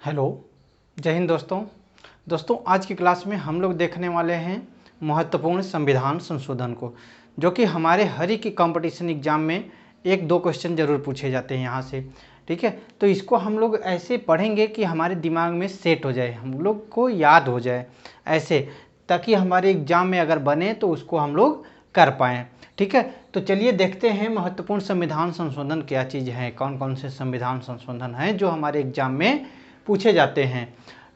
Hello, जय हिंद दोस्तों आज की क्लास में हम लोग देखने वाले हैं महत्वपूर्ण संविधान संशोधन को, जो कि हमारे हर एक कंपटीशन एग्जाम में एक दो क्वेश्चन जरूर पूछे जाते हैं यहाँ से। ठीक है, तो इसको हम लोग ऐसे पढ़ेंगे कि हमारे दिमाग में सेट हो जाए, हम लोग को याद हो जाए ऐसे, ताकि हमारे एग्जाम में अगर बने तो उसको हम लोग कर पाएँ। ठीक है, तो चलिए देखते हैं महत्वपूर्ण संविधान संशोधन क्या चीज़ है, कौन कौन से संविधान संशोधन हैं जो हमारे एग्जाम में पूछे जाते हैं।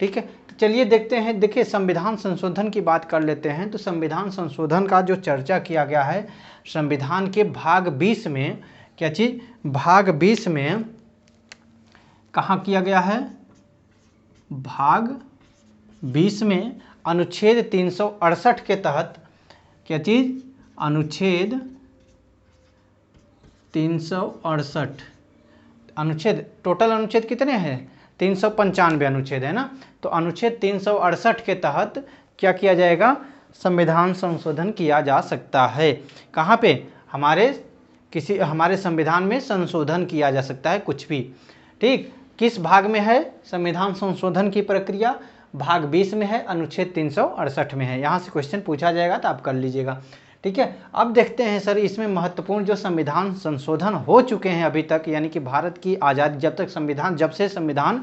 ठीक है, तो चलिए देखते हैं। देखिए, संविधान संशोधन की बात कर लेते हैं। तो संविधान संशोधन का जो चर्चा किया गया है संविधान के भाग 20 में, क्या चीज़, भाग 20 में कहाँ किया गया है? भाग 20 में अनुच्छेद 368 के तहत, क्या चीज़, अनुच्छेद 368, अनुच्छेद, टोटल अनुच्छेद कितने हैं? 395 अनुच्छेद है ना। तो अनुच्छेद 368 के तहत क्या किया जाएगा? संविधान संशोधन किया जा सकता है। कहाँ पे? हमारे संविधान में संशोधन किया जा सकता है, कुछ भी। ठीक, किस भाग में है संविधान संशोधन की प्रक्रिया? भाग 20 में है, अनुच्छेद 368 में है। यहाँ से क्वेश्चन पूछा जाएगा तो आप कर लीजिएगा। ठीक है, अब देखते हैं सर इसमें महत्वपूर्ण जो संविधान संशोधन हो चुके हैं अभी तक, यानी कि भारत की आज़ादी जब से संविधान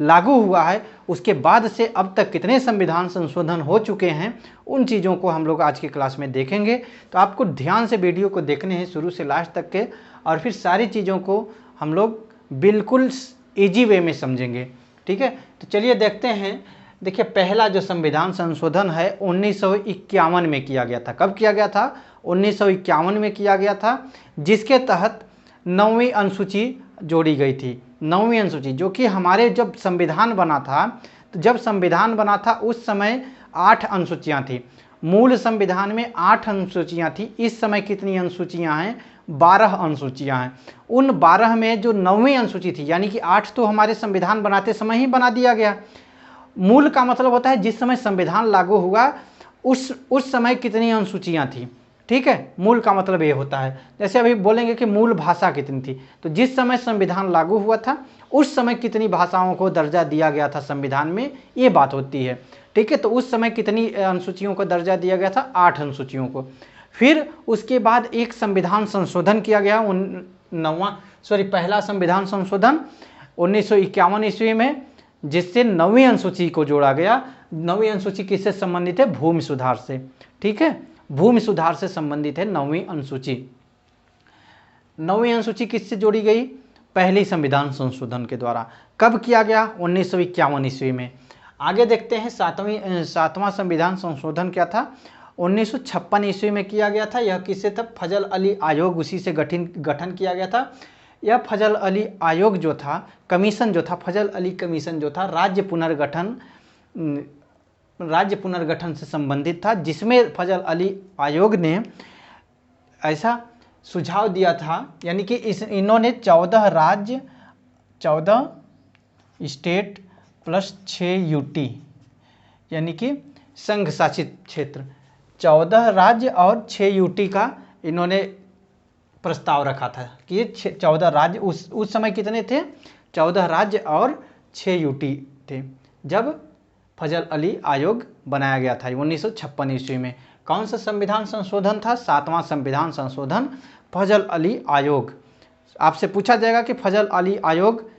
लागू हुआ है उसके बाद से अब तक कितने संविधान संशोधन हो चुके हैं, उन चीज़ों को हम लोग आज की क्लास में देखेंगे। तो आपको ध्यान से वीडियो को देखने हैं शुरू से लास्ट तक के, और फिर सारी चीज़ों को हम लोग बिल्कुल ईजी वे में समझेंगे। ठीक है, तो चलिए देखते हैं। देखिए, पहला जो संविधान संशोधन है 1951 में किया गया था। कब किया गया था? 1951 में किया गया था, जिसके तहत 9वीं अनुसूची जोड़ी गई थी। 9वीं अनुसूची, जो कि हमारे जब संविधान बना था, तो जब संविधान बना था उस समय 8 अनुसूचियाँ थी। मूल संविधान में 8 अनुसूचियाँ थी। इस समय कितनी अनुसूचियाँ हैं? 12 अनुसूचियाँ हैं। उन 12 में जो 9वीं अनुसूची थी, यानी कि 8 तो हमारे संविधान बनाते समय ही बना दिया गया। मूल का मतलब होता है जिस समय संविधान लागू हुआ उस समय कितनी अनुसूचियां थी। ठीक है, मूल का मतलब ये होता है। जैसे अभी बोलेंगे कि मूल भाषा कितनी थी, तो जिस समय संविधान लागू हुआ था उस समय कितनी भाषाओं को दर्जा दिया गया था संविधान में, ये बात होती है। ठीक है, तो उस समय कितनी अनुसूचियों को दर्जा दिया गया था? 8 अनुसूचियों को। फिर उसके बाद एक संविधान संशोधन किया गया, पहला संविधान संशोधन 1951 ईस्वी में, जिससे 9वीं अनुसूची को जोड़ा गया। 9वीं अनुसूची किससे संबंधित है? भूमि सुधार से। ठीक है, भूमि सुधार से संबंधित है 9वीं अनुसूची। 9वीं अनुसूची किससे जोड़ी गई? पहली संविधान संशोधन के द्वारा। कब किया गया? 1951 ईस्वी में। आगे देखते हैं, सातवां संविधान संशोधन क्या था? 1956 ईस्वी में किया गया था। यह किससे था? फजल अली आयोग, उसी से गठन किया गया था। यह फजल अली आयोग जो था, कमीशन जो था, फजल अली कमीशन जो था, राज्य पुनर्गठन से संबंधित था, जिसमें फजल अली आयोग ने ऐसा सुझाव दिया था, यानी कि इन्होंने 14 स्टेट प्लस 6 यूटी, यानी कि संघ शासित क्षेत्र, 14 राज्य और 6 यूटी का इन्होंने प्रस्ताव रखा था कि ये 14 राज्य, उस समय कितने थे? 14 राज्य और 6 यूटी थे जब फजल अली आयोग बनाया गया था 1956 ईस्वी में। कौन सा संविधान संशोधन था? 7वां संविधान संशोधन, फजल अली आयोग। आपसे पूछा जाएगा कि फजल अली आयोग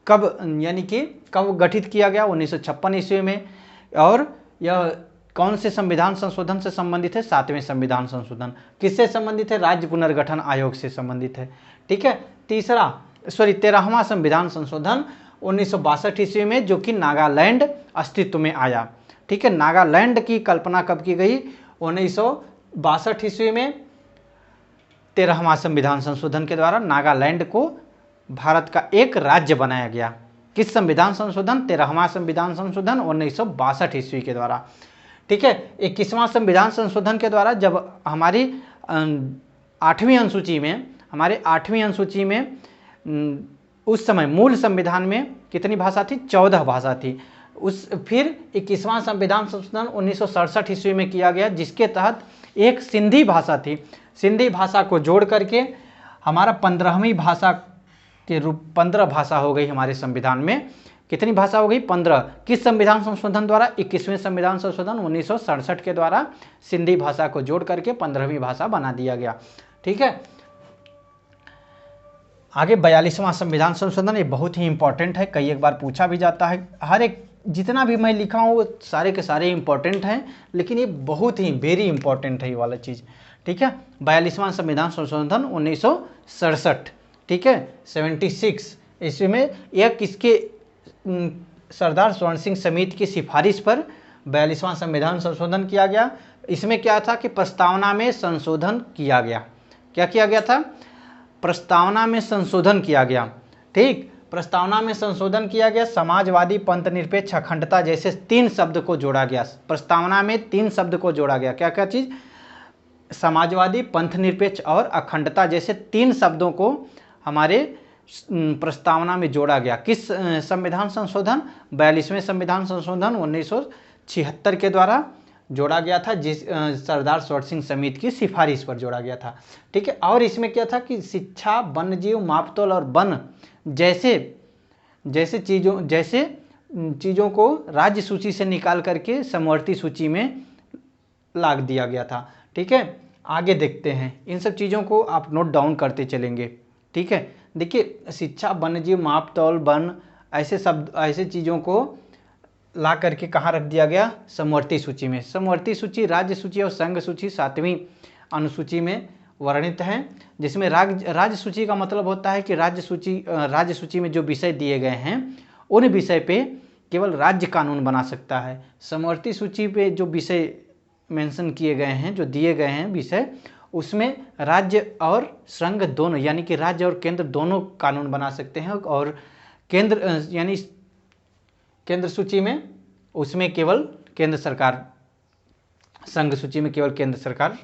कब, यानी कि कब गठित किया गया? 1956 ईस्वी में। और यह कौन से संविधान संशोधन से संबंधित है? 7वें संविधान संशोधन। किससे संबंधित है? राज्य पुनर्गठन आयोग से संबंधित है। ठीक है, 13वां संविधान संशोधन 1962 ईस्वी में, जो कि नागालैंड अस्तित्व में आया। ठीक है, नागालैंड की कल्पना कब की गई? 1962 ईस्वी में 13वां संविधान संशोधन के द्वारा नागालैंड को भारत का एक राज्य बनाया गया। किस संविधान संशोधन? 13वां संविधान संशोधन 1962 ईस्वी के द्वारा। ठीक है, 21वां संविधान संशोधन के द्वारा जब हमारी 8वीं अनुसूची में उस समय मूल संविधान में कितनी भाषा थी? 14 भाषा थी। फिर 21वां संविधान संशोधन 1967 ईस्वी में किया गया, जिसके तहत एक सिंधी भाषा थी। सिंधी भाषा को जोड़ करके हमारा 15वीं भाषा के रूप 15 भाषा हो गई हमारे संविधान में। कितनी भाषा हो गई? 15। किस संविधान संशोधन द्वारा? 21वें संविधान संशोधन 1967 के द्वारा सिंधी भाषा को जोड़ करके 15वीं भाषा बना दिया गया। ठीक है, आगे 42वां संविधान संशोधन, ये बहुत ही इंपॉर्टेंट है, कई एक बार पूछा भी जाता है। हर एक जितना भी मैं लिखा हूँ वो सारे के सारे इंपॉर्टेंट हैं, लेकिन ये बहुत ही वेरी इंपॉर्टेंट है ये वाला चीज़। ठीक है, 42वां संविधान संशोधन 1967, ठीक है, 76 इसमें यह किसके सरदार स्वर्ण सिंह समिति की सिफारिश पर 42वां संविधान संशोधन किया गया। इसमें क्या था कि प्रस्तावना में संशोधन किया गया। क्या किया गया था? प्रस्तावना में संशोधन किया गया। ठीक, प्रस्तावना में संशोधन किया गया, समाजवादी, पंथ निरपेक्ष, अखंडता जैसे 3 शब्द को जोड़ा गया। प्रस्तावना में 3 शब्द को जोड़ा गया। क्या क्या चीज? समाजवादी, पंथ निरपेक्ष और अखंडता जैसे 3 शब्दों को हमारे प्रस्तावना में जोड़ा गया। किस संविधान संशोधन? 42वें संविधान संशोधन 1976 के द्वारा जोड़ा गया था, जिस सरदार स्वर्ण सिंह समिति की सिफारिश पर जोड़ा गया था। ठीक है, और इसमें क्या था कि शिक्षा, वन्यजीव, मापतौल और वन जैसे चीज़ों को राज्य सूची से निकाल करके समवर्ती सूची में लाग दिया गया था। ठीक है, आगे देखते हैं, इन सब चीज़ों को आप नोट डाउन करते चलेंगे। ठीक है, देखिए शिक्षा, वन्यजीव, मापतौल, वन ऐसे चीज़ों को ला करके कहाँ रख दिया गया? समवर्ती सूची में। समवर्ती सूची राज्य सूची और संघ सूची 7वीं अनुसूची में वर्णित है, जिसमें राज्य सूची का मतलब होता है कि राज्य सूची में जो विषय दिए गए हैं उन विषय पे केवल राज्य कानून बना सकता है। समवर्ती सूची पे जो विषय मेंशन किए गए हैं, जो दिए गए हैं विषय, उसमें राज्य और संघ दोनों यानी कि राज्य और केंद्र दोनों कानून बना सकते हैं, और केंद्र यानी केंद्र सूची में उसमें केवल केंद्र सरकार, संघ सूची में केवल केंद्र सरकार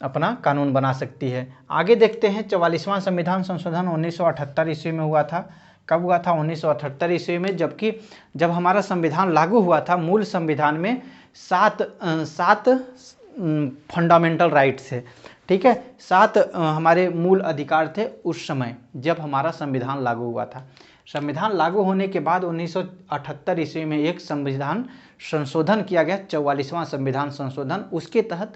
अपना कानून बना सकती है। आगे देखते हैं 44वां संविधान संशोधन 1978 ईस्वी में हुआ था। कब हुआ था? 1978 ईस्वी में, जबकि जब हमारा संविधान लागू हुआ था, मूल संविधान में सात फंडामेंटल राइट्स थे। ठीक है, 7 हमारे मूल अधिकार थे उस समय जब हमारा संविधान लागू हुआ था। संविधान लागू होने के बाद 1978 ईस्वी में एक संविधान संशोधन किया गया, 44वां संविधान संशोधन। उसके तहत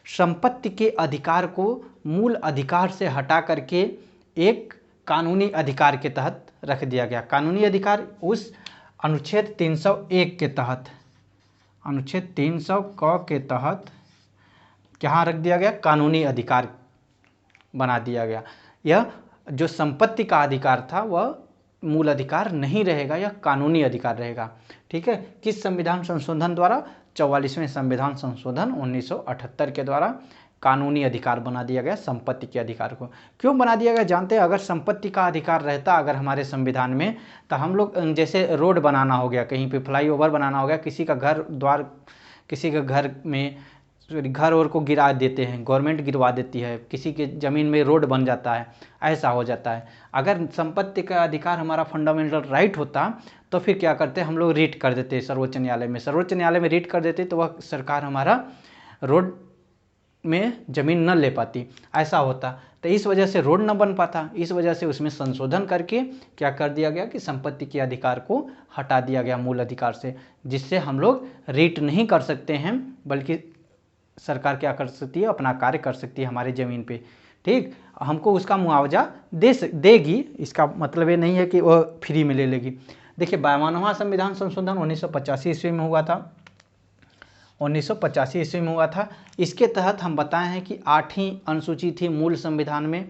संपत्ति के अधिकार को मूल अधिकार से हटा करके एक कानूनी अधिकार के तहत रख दिया गया। कानूनी अधिकार उस अनुच्छेद 301 के तहत, अनुच्छेद 300 क के तहत क्या रख दिया गया? कानूनी अधिकार बना दिया गया। यह जो संपत्ति का अधिकार था वह मूल अधिकार नहीं रहेगा, यह कानूनी अधिकार रहेगा। ठीक है, किस संविधान संशोधन द्वारा? 44वें संविधान संशोधन 1978 के द्वारा कानूनी अधिकार बना दिया गया संपत्ति के अधिकार को। क्यों बना दिया गया जानते हैं? अगर संपत्ति का अधिकार रहता अगर हमारे संविधान में, तो हम लोग जैसे रोड बनाना हो गया, कहीं पे फ्लाईओवर बनाना हो गया, किसी का घर द्वार, किसी के घर में घर और को गिरा देते हैं, गवर्नमेंट गिरवा देती है, किसी के ज़मीन में रोड बन जाता है, ऐसा हो जाता है। अगर संपत्ति का अधिकार हमारा फंडामेंटल राइट होता तो फिर क्या करते, हम लोग रिट कर देते सर्वोच्च न्यायालय में। सर्वोच्च न्यायालय में रिट कर देते तो वह सरकार हमारा रोड में ज़मीन न ले पाती, ऐसा होता। तो इस वजह से रोड न बन पाता, इस वजह से उसमें संशोधन करके क्या कर दिया गया कि संपत्ति के अधिकार को हटा दिया गया मूल अधिकार से, जिससे हम लोग रिट नहीं कर सकते हैं, बल्कि सरकार क्या कर सकती है? अपना कार्य कर सकती है हमारे ज़मीन पे। ठीक, हमको उसका मुआवजा देगी, इसका मतलब ये नहीं है कि वह फ्री में ले लेगी। देखिए 52वां संविधान संशोधन 1985 ईस्वी में हुआ था, 1985 ईस्वी में हुआ था। इसके तहत हम बताए हैं कि 8वीं अनुसूची थी मूल संविधान में,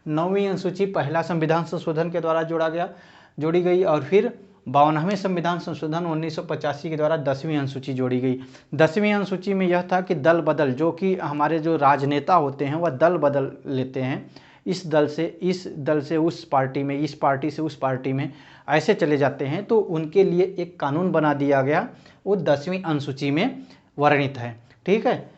9वीं अनुसूची पहला संविधान संशोधन के द्वारा जोड़ी गई, और फिर 52वें संविधान संशोधन 1985 के द्वारा 10वीं अनुसूची जोड़ी गई। 10वीं अनुसूची में यह था कि दल बदल, जो कि हमारे जो राजनेता होते हैं वह दल बदल लेते हैं, इस दल से उस पार्टी में, इस पार्टी से उस पार्टी में, ऐसे चले जाते हैं, तो उनके लिए एक कानून बना दिया गया, वो 10वीं अनुसूची में वर्णित है। ठीक है,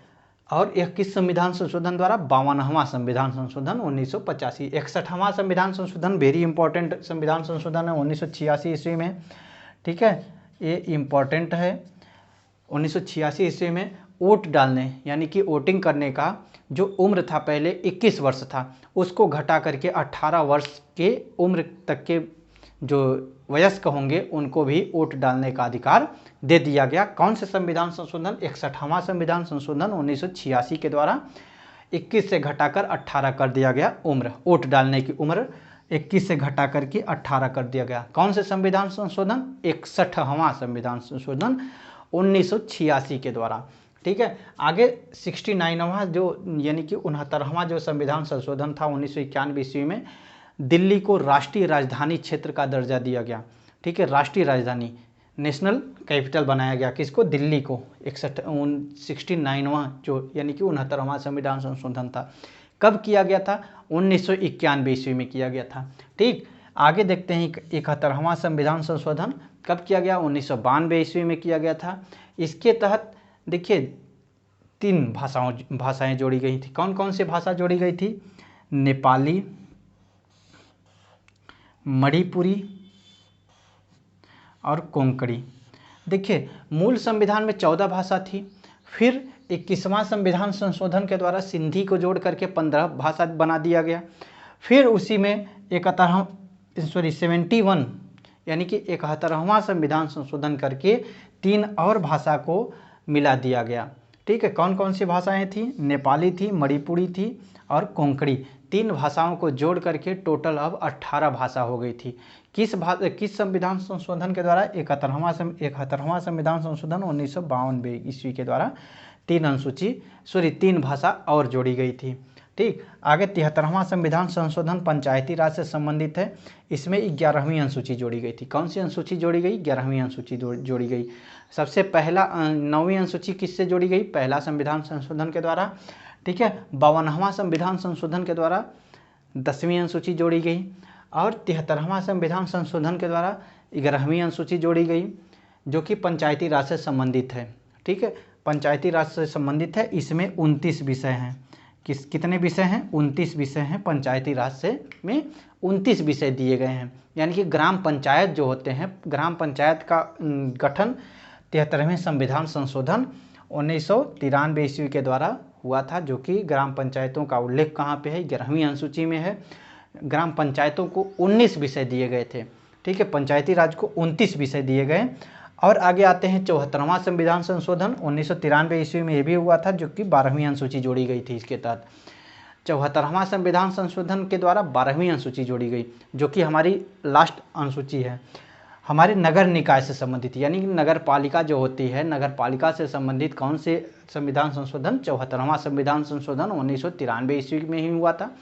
और यह किस संविधान संशोधन द्वारा? 52वां संविधान संशोधन 1985। 61वां संविधान संशोधन वेरी इंपॉर्टेंट संविधान संशोधन है 1986 ईस्वी में। ठीक है, ये इम्पॉर्टेंट है। 1986 ईस्वी में वोट डालने यानी कि वोटिंग करने का जो उम्र था पहले 21 वर्ष था, उसको घटा करके 18 वर्ष के उम्र तक के जो वयस्क होंगे उनको भी वोट डालने का अधिकार दे दिया गया। कौन से संविधान संशोधन? 61वां संविधान संशोधन 1986 के द्वारा 21 से घटाकर 18 कर दिया गया उम्र, वोट डालने की उम्र 21 से घटा करके 18 कर दिया गया। कौन से संविधान संशोधन? 61वां संविधान संशोधन 1986 के द्वारा। ठीक है, आगे 69वां जो यानी कि 69वां जो संविधान संशोधन था 1991 ईस्वी में दिल्ली को राष्ट्रीय राजधानी क्षेत्र का दर्जा दिया गया। ठीक है, राष्ट्रीय राजधानी, नेशनल कैपिटल बनाया गया। किसको? दिल्ली को। 69वां जो यानी कि 69वां संविधान संशोधन था, कब किया गया था? 1991 ईस्वी में किया गया था। ठीक, आगे देखते हैं 71वां संविधान संशोधन कब किया गया? 1992 ईस्वी में किया गया था। इसके तहत देखिए 3 भाषाएं जोड़ी गई थी। कौन कौन सी भाषा जोड़ी गई थी? नेपाली, मणिपुरी और कोंकणी। देखिए मूल संविधान में 14 भाषा थी, फिर 21वां संविधान संशोधन के द्वारा सिंधी को जोड़ करके 15 भाषा बना दिया गया। फिर उसी में 71 यानी कि 71वां संविधान संशोधन करके 3 और भाषा को मिला दिया गया। ठीक है, कौन कौन सी भाषाएं थी? नेपाली थी, मणिपुरी थी और कोंकणी। 3 भाषाओं को जोड़ करके टोटल अब 18 भाषा हो गई थी। किस संविधान संशोधन के द्वारा? 71वां संविधान संशोधन 1952 ईस्वी के द्वारा 3 भाषा और जोड़ी गई थी। ठीक, आगे 73वां संविधान संशोधन पंचायती राज से संबंधित है। इसमें 11वीं अनुसूची जोड़ी गई थी। कौन सी अनुसूची जोड़ी गई? 11वीं अनुसूची जोड़ी गई। सबसे पहला 9वीं अनुसूची किससे जोड़ी गई? पहला संविधान संशोधन के द्वारा। ठीक है, 52वां संविधान संशोधन के द्वारा 10वीं अनुसूची जोड़ी गई और 73वां संविधान संशोधन के द्वारा 11वीं अनुसूची जोड़ी गई जो कि पंचायती राज से संबंधित है। ठीक है, पंचायती राज से संबंधित है। इसमें 29 विषय हैं। कितने विषय हैं? 29 विषय हैं। पंचायती राज से में 29 विषय दिए गए हैं। यानी कि ग्राम पंचायत जो होते हैं, ग्राम पंचायत का गठन 73वें संविधान संशोधन 1993 ईस्वी के द्वारा हुआ था, जो कि ग्राम पंचायतों का उल्लेख कहाँ पे है? 11वीं अनुसूची में है। ग्राम पंचायतों को 19 विषय दिए गए थे। ठीक है, पंचायती राज को 29 विषय दिए गए। और आगे आते हैं 74वां संविधान संशोधन 1993 ईस्वी में ये भी हुआ था, जो कि 12वीं अनुसूची जोड़ी गई थी। इसके तहत 74वां संविधान संशोधन के द्वारा 12वीं अनुसूची जोड़ी गई, जो कि हमारी लास्ट अनुसूची है। हमारे नगर निकाय से संबंधित, यानी कि नगर पालिका जो होती है, नगर पालिका से संबंधित कौन से संविधान संशोधन? 74वां संविधान संशोधन 1993 ईस्वी में ही हुआ था।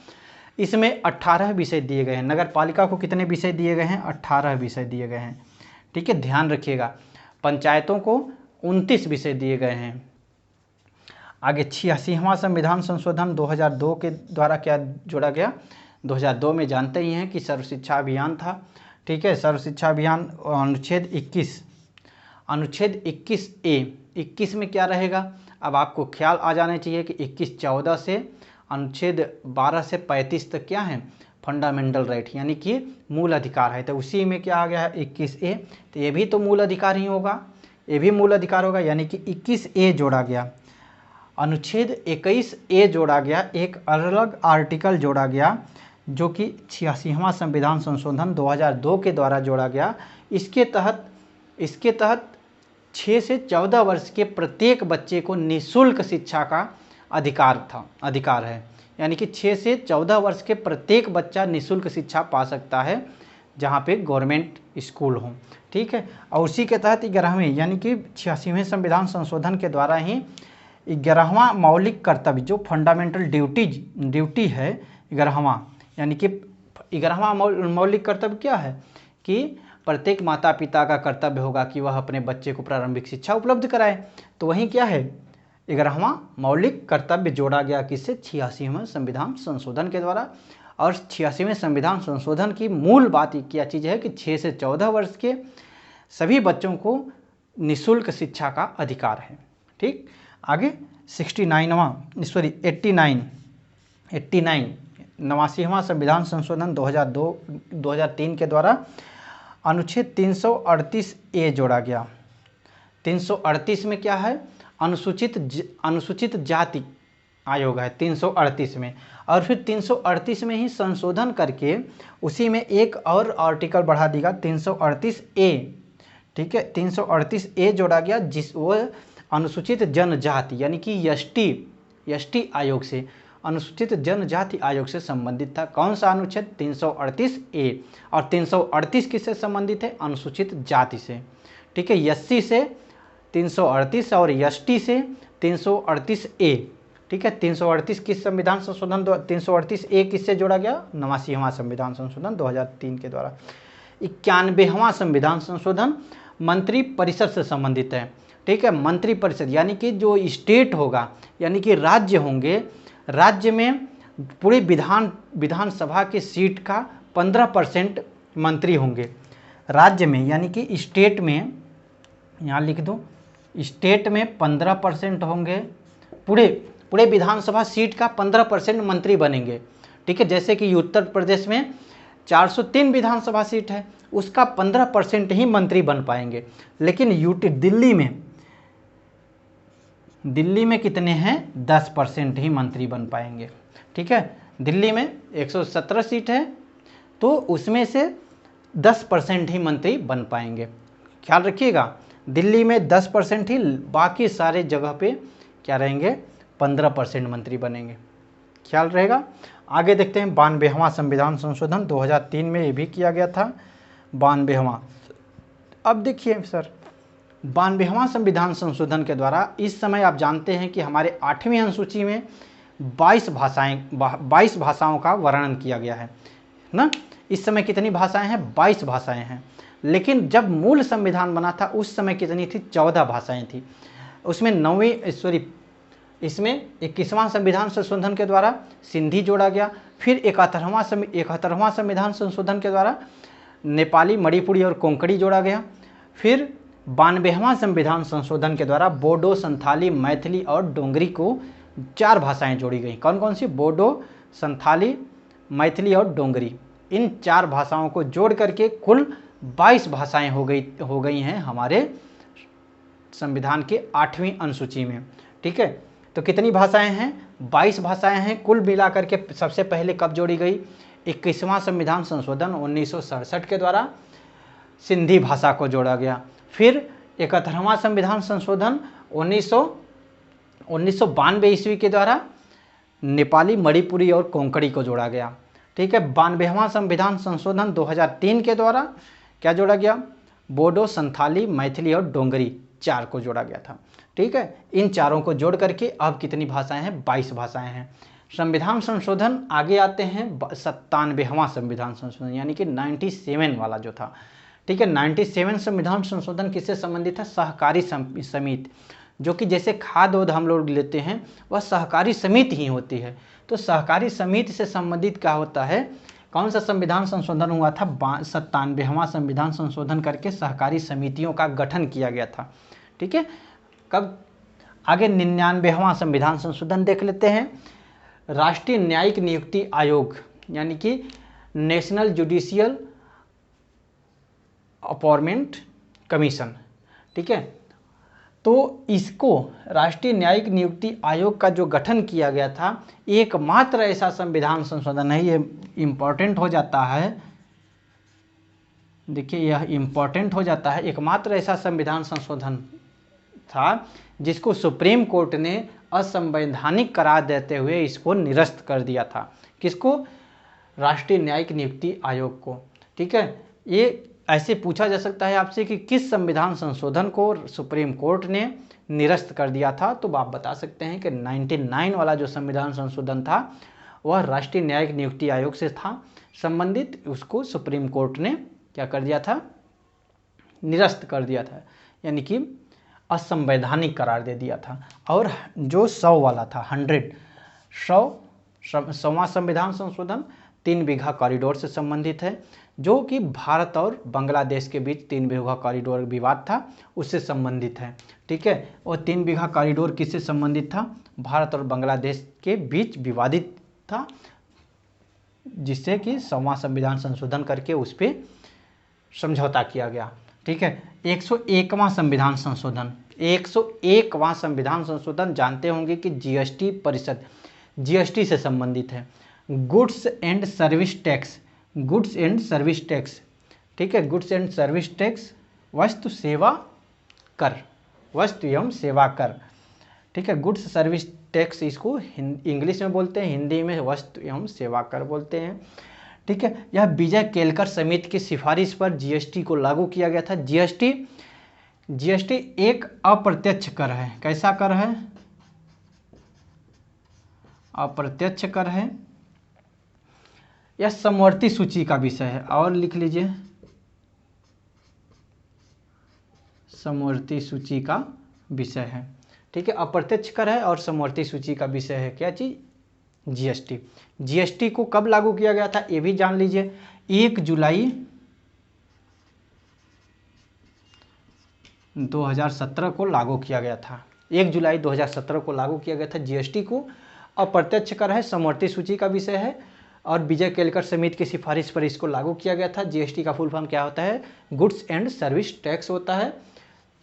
इसमें 18 विषय दिए गए हैं। नगर पालिका को कितने विषय दिए गए हैं? 18 विषय दिए गए हैं। ठीक है, ध्यान रखिएगा। पंचायतों को 29 विषय दिए गए हैं। आगे 86वां संविधान संशोधन 2002 के द्वारा क्या जोड़ा गया? 2002 में जानते ही हैं कि सर्व शिक्षा अभियान था। ठीक है, सर्व शिक्षा अभियान अनुच्छेद 21A 21 में क्या रहेगा? अब आपको ख्याल आ जाना चाहिए कि 21-14 से अनुच्छेद 12 से 35 तक क्या है? फंडामेंटल राइट, यानी कि मूल अधिकार है। तो उसी में क्या आ गया है? 21A। तो ये भी तो मूल अधिकार ही होगा, ये भी मूल अधिकार होगा, यानी कि 21A जोड़ा गया। अनुच्छेद 21A जोड़ा गया, एक अलग आर्टिकल जोड़ा गया, जो कि 86वां संविधान संशोधन 2002 के द्वारा जोड़ा गया। इसके तहत 6 से 14 वर्ष के प्रत्येक बच्चे को निःशुल्क शिक्षा का अधिकार है। यानी कि 6 से 14 वर्ष के प्रत्येक बच्चा निःशुल्क शिक्षा पा सकता है, जहाँ पे गवर्नमेंट स्कूल हो। ठीक है, और उसी के तहत 11वीं यानी कि 86वें संविधान संशोधन के द्वारा ही 11वां मौलिक कर्तव्य, जो फंडामेंटल ड्यूटी है 11वां, यानी कि 11वां मौलिक कर्तव्य क्या है? कि प्रत्येक माता पिता का कर्तव्य होगा कि वह अपने बच्चे को प्रारंभिक शिक्षा उपलब्ध कराए। तो वहीं क्या है? 11वां मौलिक कर्तव्य जोड़ा गया किससे? 86वें संविधान संशोधन के द्वारा। और 86वें संविधान संशोधन की मूल बात क्या चीज़ है कि 6 से 14 वर्ष के सभी बच्चों को निःशुल्क शिक्षा का अधिकार है। ठीक, आगे 89वां संविधान संशोधन 2003 के द्वारा अनुच्छेद 338A जोड़ा गया। 338 में क्या है? अनुसूचित जाति आयोग है 338 में, और फिर 338 में ही संशोधन करके उसी में एक और आर्टिकल बढ़ा दिया 338A, ठीक है, 338A जोड़ा गया, जिस वो अनुसूचित जनजाति यानी कि एसटी आयोग से, अनुसूचित जनजाति आयोग से संबंधित था। कौन सा अनुच्छेद? 338A। और 338 किससे संबंधित है? अनुसूचित जाति से, ठीक है, एससी से 338 और एसटी से 338A, ठीक है। 338 किस संविधान संशोधन 338A किससे जोड़ा गया? 89वां संविधान संशोधन 2003 के द्वारा। 91वां संविधान संशोधन मंत्री परिषद से संबंधित है, ठीक है। मंत्री परिषद यानी कि जो स्टेट होगा, यानी कि राज्य होंगे, राज्य में पूरे विधानसभा के सीट का 15% मंत्री होंगे राज्य में, यानी कि स्टेट में, यहाँ लिख दो, स्टेट में 15% होंगे, पूरे विधानसभा सीट का 15% मंत्री बनेंगे, ठीक है। जैसे कि उत्तर प्रदेश में 403 विधानसभा सीट है, उसका 15% ही मंत्री बन पाएंगे। लेकिन यूटी दिल्ली में कितने हैं? 10% ही मंत्री बन पाएंगे, ठीक है। दिल्ली में 117 सीट है, तो उसमें से 10% ही मंत्री बन पाएंगे। ख्याल रखिएगा, दिल्ली में 10% ही, बाकी सारे जगह पे क्या रहेंगे? 15% मंत्री बनेंगे। ख्याल रहेगा। आगे देखते हैं 92वां संविधान संशोधन 2003 में ये भी किया गया था, 92वां। अब देखिए सर, 92वां संविधान संशोधन के द्वारा इस समय आप जानते हैं कि हमारे 8वीं अनुसूची में 22 भाषाओं का वर्णन किया गया है ना। इस समय कितनी भाषाएं हैं? 22 भाषाएं हैं। लेकिन जब मूल संविधान बना था उस समय कितनी थी? 14 भाषाएं थी। उसमें इसमें 21वां संविधान संशोधन के द्वारा सिंधी जोड़ा गया। फिर 71वां संविधान संशोधन के द्वारा नेपाली, मणिपुरी और कोंकणी जोड़ा गया। फिर 92वां संविधान संशोधन के द्वारा बोडो, संथाली, मैथिली और डोंगरी को 4 भाषाएं जोड़ी गई। कौन कौन सी? बोडो, संथाली, मैथिली और डोंगरी। इन 4 भाषाओं को जोड़ करके कुल 22 भाषाएं हो गई हैं हमारे संविधान के 8वीं अनुसूची में, ठीक है। तो कितनी भाषाएं हैं? 22 भाषाएं हैं कुल मिलाकर के। सबसे पहले कब जोड़ी गई? 21वां संविधान संशोधन 1967 के द्वारा सिंधी भाषा को जोड़ा गया। फिर 71वां संविधान संशोधन 1992 ईस्वी के द्वारा नेपाली, मणिपुरी और कोंकणी को जोड़ा गया, ठीक है। 92वां संविधान संशोधन 2003 के द्वारा क्या जोड़ा गया? बोडो, संथाली, मैथिली और डोंगरी 4 को जोड़ा गया था, ठीक है। इन चारों को जोड़ करके अब कितनी भाषाएं हैं? 22 भाषाएं हैं। संविधान संशोधन आगे आते हैं 97वां संविधान संशोधन, यानी कि 97 वाला जो था, ठीक है। 97 संविधान संशोधन किससे संबंधित है? सहकारी समिति, जो कि जैसे खाद उद हम लोग लेते हैं वह सहकारी समिति ही होती है। तो सहकारी समिति से संबंधित क्या होता है? कौन सा संविधान संशोधन हुआ था? 97वां संविधान संशोधन करके सहकारी समितियों का गठन किया गया था, ठीक है। कब? आगे 99वां संविधान संशोधन देख लेते हैं। राष्ट्रीय न्यायिक नियुक्ति आयोग, यानी कि नेशनल जुडिशियल अपॉइंटमेंट कमीशन, ठीक है। तो इसको राष्ट्रीय न्यायिक नियुक्ति आयोग का जो गठन किया गया था, एकमात्र ऐसा संविधान संशोधन है, ये इम्पोर्टेंट हो जाता है, देखिए यह इम्पोर्टेंट हो जाता है, एकमात्र ऐसा संविधान संशोधन था जिसको सुप्रीम कोर्ट ने असंवैधानिक करार देते हुए इसको निरस्त कर दिया था। किसको? राष्ट्रीय न्यायिक नियुक्ति आयोग को, ठीक है। ये ऐसे पूछा जा सकता है आपसे कि किस संविधान संशोधन को सुप्रीम कोर्ट ने निरस्त कर दिया था, तो आप बता सकते हैं कि 99 वाला जो संविधान संशोधन था वह राष्ट्रीय न्यायिक नियुक्ति आयोग से था संबंधित, उसको सुप्रीम कोर्ट ने क्या कर दिया था? निरस्त कर दिया था, यानी कि असंवैधानिक करार दे दिया था। और जो 100 वाला था, 100वां संविधान संशोधन 3 बीघा कॉरिडोर से संबंधित है, जो कि भारत और बांग्लादेश के बीच 3 बीघा कॉरिडोर विवाद था, उससे संबंधित है, ठीक है। और 3 बीघा कॉरिडोर किससे संबंधित था? भारत और बांग्लादेश के बीच विवादित था, जिससे कि 100वां संविधान संशोधन करके उस पर समझौता किया गया, ठीक है। 101वां संविधान संशोधन 101वां संविधान संशोधन जानते होंगे कि जीएसटी परिषद, जीएसटी से संबंधित है। Goods and service tax, goods and service tax, ठीक है, गुड्स एंड सर्विस टैक्स, वस्तु सेवा कर, वस्तु एवं सेवा कर, ठीक है, गुड्स सर्विस टैक्स इसको इंग्लिश में बोलते हैं, हिंदी में वस्तु एवं सेवा कर बोलते हैं, ठीक है। यह विजय केलकर समिति की सिफारिश पर जीएसटी को लागू किया गया था। जीएसटी एक अप्रत्यक्ष कर है। कैसा कर है? अप्रत्यक्ष कर है। यह समवर्ती सूची का विषय है, और लिख लीजिए समवर्ती सूची का विषय है, ठीक है। अप्रत्यक्ष कर है और समवर्ती सूची का विषय है क्या चीज? जीएसटी। जीएसटी को कब लागू किया गया था ये भी जान लीजिए। 1 जुलाई 2017 को लागू किया गया था। 1 जुलाई 2017 को लागू किया गया था जीएसटी को। अप्रत्यक्ष कर है, समवर्ती सूची का विषय है, और विजय केलकर समिति की सिफारिश पर इसको लागू किया गया था। जीएसटी का फुल फॉर्म क्या होता है? गुड्स एंड सर्विस टैक्स होता है।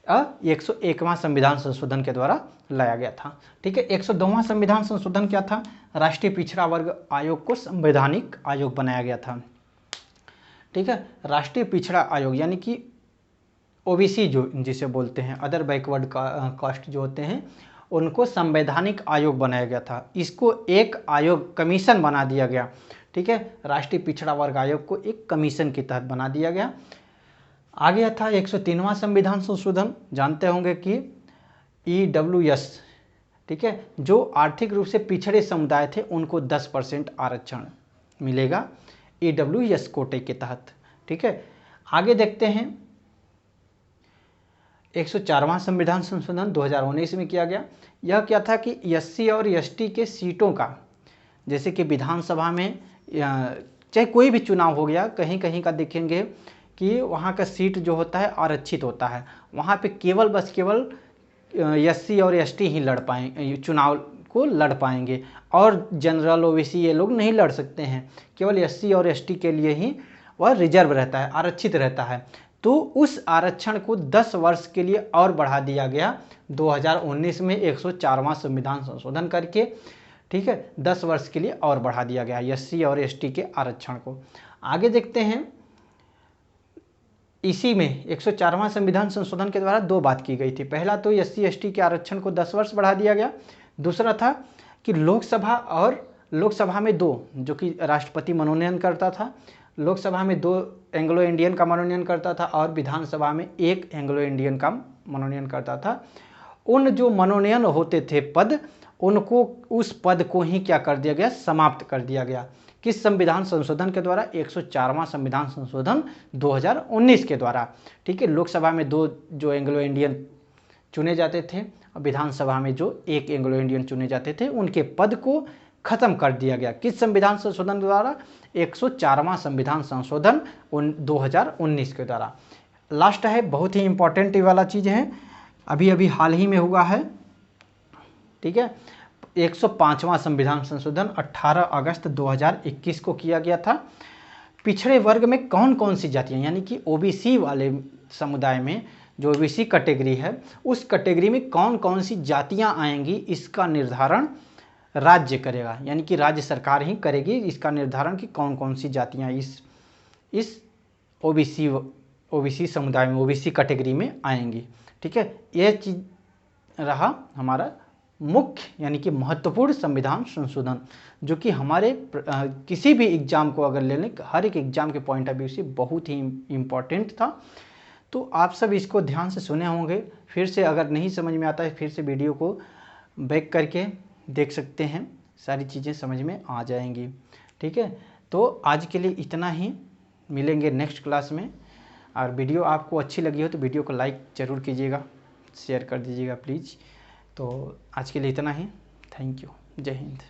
101वां संविधान संशोधन के द्वारा लाया गया था, ठीक है। 102वां संविधान संशोधन क्या था? राष्ट्रीय पिछड़ा वर्ग आयोग को संवैधानिक आयोग बनाया गया था, ठीक है। राष्ट्रीय पिछड़ा आयोग यानी कि ओबीसी जो जिसे बोलते हैं, अदर बैकवर्ड कास्ट जो होते हैं, उनको संवैधानिक आयोग बनाया गया था। इसको एक आयोग कमीशन बना दिया गया, ठीक है। राष्ट्रीय पिछड़ा वर्ग आयोग को एक कमीशन के तहत बना दिया गया। आ गया था 103वां संविधान संशोधन, जानते होंगे कि EWS, ठीक है, जो आर्थिक रूप से पिछड़े समुदाय थे उनको 10% आरक्षण मिलेगा EWS कोटे के तहत, ठीक है। आगे देखते हैं 104वां संविधान संशोधन 2019 में किया गया। यह क्या था कि SC और ST के सीटों का, जैसे कि विधानसभा में चाहे कोई भी चुनाव हो गया, कहीं कहीं का देखेंगे कि वहाँ का सीट जो होता है आरक्षित होता है, वहाँ पे केवल SC और ST ही लड़ पाएंगे, चुनाव को लड़ पाएंगे, और जनरल OBC ये लोग नहीं लड़ सकते हैं। केवल SC और ST के लिए ही वह रिजर्व रहता है, आरक्षित रहता है। तो उस आरक्षण को 10 वर्ष के लिए और बढ़ा दिया गया 2019 में 104वां संविधान संशोधन करके, ठीक है। 10 वर्ष के लिए और बढ़ा दिया गया SC और ST के आरक्षण को। आगे देखते हैं, इसी में 104वां संविधान संशोधन के द्वारा 2 बात की गई थी। पहला तो SC ST के आरक्षण को 10 वर्ष बढ़ा दिया गया। दूसरा था कि लोकसभा में 2 जो कि राष्ट्रपति मनोनयन करता था, लोकसभा में 2 एंग्लो इंडियन का मनोनयन करता था, और विधानसभा में 1 एंग्लो इंडियन का मनोनयन करता था। उन जो मनोनयन होते थे पद, उनको उस पद को ही क्या कर दिया गया? समाप्त कर दिया गया। किस संविधान संशोधन के द्वारा? 104वां संविधान संशोधन 2019 के द्वारा, ठीक है। लोकसभा में 2 जो एंग्लो इंडियन चुने जाते थे, और विधानसभा में जो 1 एंग्लो इंडियन चुने जाते थे, उनके पद को खत्म कर दिया गया। किस संविधान संशोधन द्वारा? 104वां संविधान संशोधन 2019 के द्वारा। लास्ट है, बहुत ही इंपॉर्टेंट वाला चीज़ है, अभी हाल ही में हुआ है, ठीक है। 105वां संविधान संशोधन 18 अगस्त 2021 को किया गया था। पिछड़े वर्ग में कौन कौन सी जातियां, यानी कि OBC वाले समुदाय में जो OBC कैटेगरी है, उस कैटेगरी में कौन कौन सी जातियां आएंगी, इसका निर्धारण राज्य करेगा, यानी कि राज्य सरकार ही करेगी इसका निर्धारण कि कौन कौन सी जातियां इस OBC समुदाय में, OBC कैटेगरी में आएंगी, ठीक है। यह चीज़ रहा हमारा मुख्य यानी कि महत्वपूर्ण संविधान संशोधन, जो कि हमारे किसी भी एग्जाम को अगर ले लें, हर एक एग्जाम के पॉइंट ऑफ व्यू से बहुत ही इम्पोर्टेंट था। तो आप सब इसको ध्यान से सुने होंगे। फिर से अगर नहीं समझ में आता है, फिर से वीडियो को बैक करके देख सकते हैं, सारी चीज़ें समझ में आ जाएंगी, ठीक है। तो आज के लिए इतना ही, मिलेंगे नेक्स्ट क्लास में। और वीडियो आपको अच्छी लगी हो तो वीडियो को लाइक ज़रूर कीजिएगा, शेयर कर दीजिएगा प्लीज़। तो आज के लिए इतना ही, थैंक यू, जय हिंद।